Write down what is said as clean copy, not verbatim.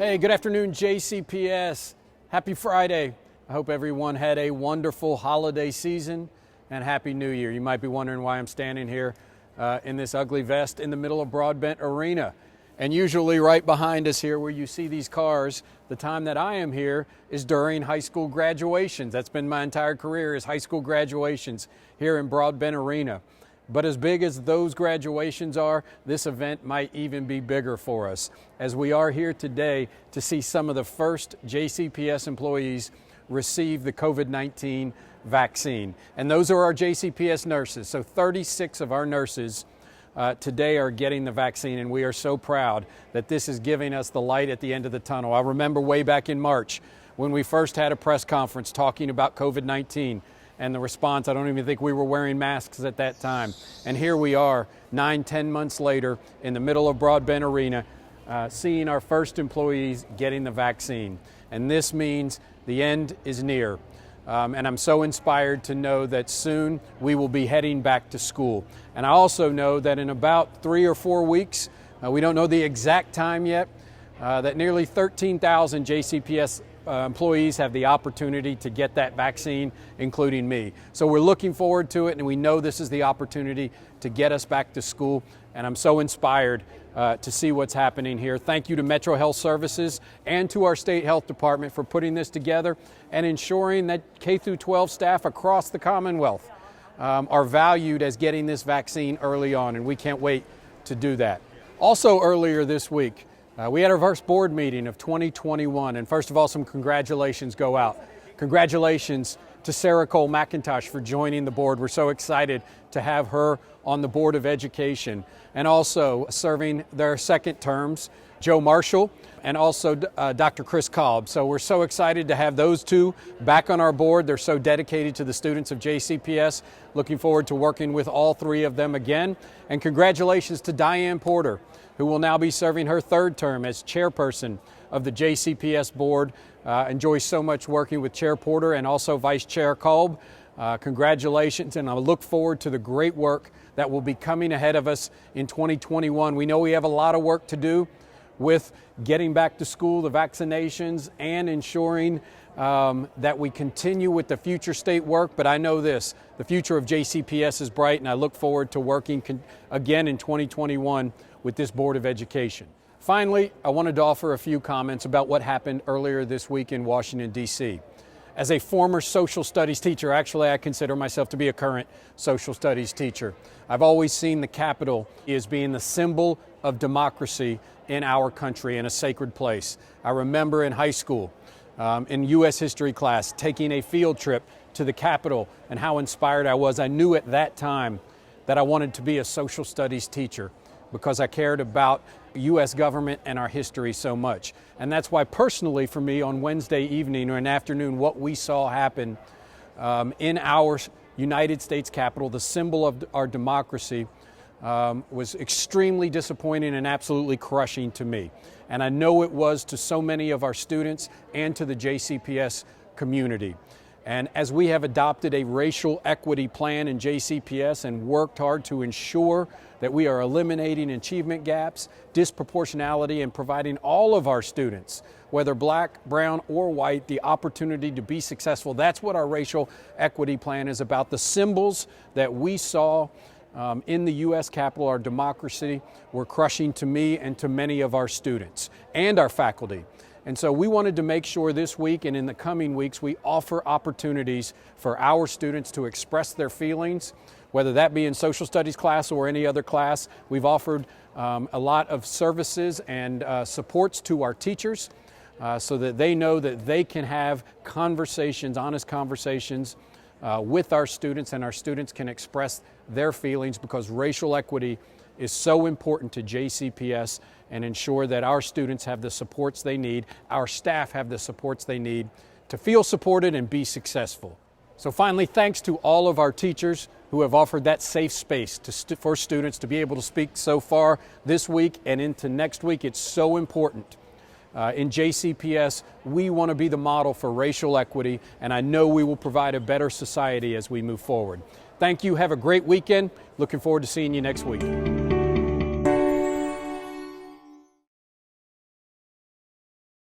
Hey, good afternoon, JCPS. Happy Friday. I hope everyone had a wonderful holiday season and Happy New Year. You might be wondering why I'm standing here in this ugly vest in the middle of Broadbent Arena. And usually right behind us here where you see these cars, the time that I am here is during high school graduations. That's been my entire career, is high school graduations here in Broadbent Arena. But as big as those graduations are, this event might even be bigger for us, as we are here today to see some of the first JCPS employees receive the COVID-19 vaccine. And those are our JCPS nurses. So 36 of our nurses today are getting the vaccine, and we are so proud that this is giving us the light at the end of the tunnel. I remember way back in March when we first had a press conference talking about COVID-19. And the response, I don't even think we were wearing masks at that time. And here we are, 9-10 months later, in the middle of Broadbent Arena, seeing our first employees getting the vaccine. And this means the end is near. And I'm so inspired to know that soon we will be heading back to school. And I also know that in about 3 or 4 weeks, we don't know the exact time yet, that nearly 13,000 JCPS employees have the opportunity to get that vaccine, including me. So we're looking forward to it, and we know this is the opportunity to get us back to school. And I'm so inspired to see what's happening here. Thank you to Metro Health Services and to our state health department for putting this together and ensuring that K-12 staff across the Commonwealth are valued as getting this vaccine early on, and we can't wait to do that. Also earlier this week, we had our first board meeting of 2021, and first of all, some congratulations go out. Congratulations to Sarah Cole McIntosh for joining the board. We're so excited to have her on the Board of Education, and also serving their second terms, Joe Marshall and also Dr. Chris Cobb. So we're so excited to have those two back on our board. They're so dedicated to the students of JCPS. Looking forward to working with all three of them again. And congratulations to Diane Porter, who will now be serving her third term as chairperson of the JCPS board. Enjoys so much working with Chair Porter and also Vice Chair Kolb. Congratulations, and I look forward to the great work that will be coming ahead of us in 2021. We know we have a lot of work to do with getting back to school, the vaccinations, and ensuring that we continue with the future state work. But I know this, the future of JCPS is bright, and I look forward to working again in 2021 with this Board of Education. Finally, I wanted to offer a few comments about what happened earlier this week in Washington, D.C. As a former social studies teacher, actually I consider myself to be a current social studies teacher. I've always seen the Capitol as being the symbol of democracy in our country and a sacred place. I remember in high school, in U.S. history class, taking a field trip to the Capitol and how inspired I was. I knew at that time that I wanted to be a social studies teacher because I cared about U.S. government and our history so much. And that's why personally for me on Wednesday evening or an afternoon, what we saw happen in our United States Capitol, the symbol of our democracy, was extremely disappointing and absolutely crushing to me. And I know it was to so many of our students and to the JCPS community. And as we have adopted a racial equity plan in JCPS and worked hard to ensure that we are eliminating achievement gaps, disproportionality, and providing all of our students, whether black, brown, or white, the opportunity to be successful, that's what our racial equity plan is about. The symbols that we saw in the U.S. Capitol, our democracy, were crushing to me and to many of our students and our faculty. And so we wanted to make sure this week and in the coming weeks we offer opportunities for our students to express their feelings, whether that be in social studies class or any other class. We've offered a lot of services and supports to our teachers so that they know that they can have conversations, honest conversations with our students, and our students can express their feelings, because racial equity is so important to JCPS, and ensure that our students have the supports they need, our staff have the supports they need to feel supported and be successful. So finally, thanks to all of our teachers who have offered that safe space for students to be able to speak so far this week and into next week. It's so important. In JCPS, we want to be the model for racial equity, and I know we will provide a better society as we move forward. Thank you. Have a great weekend. Looking forward to seeing you next week.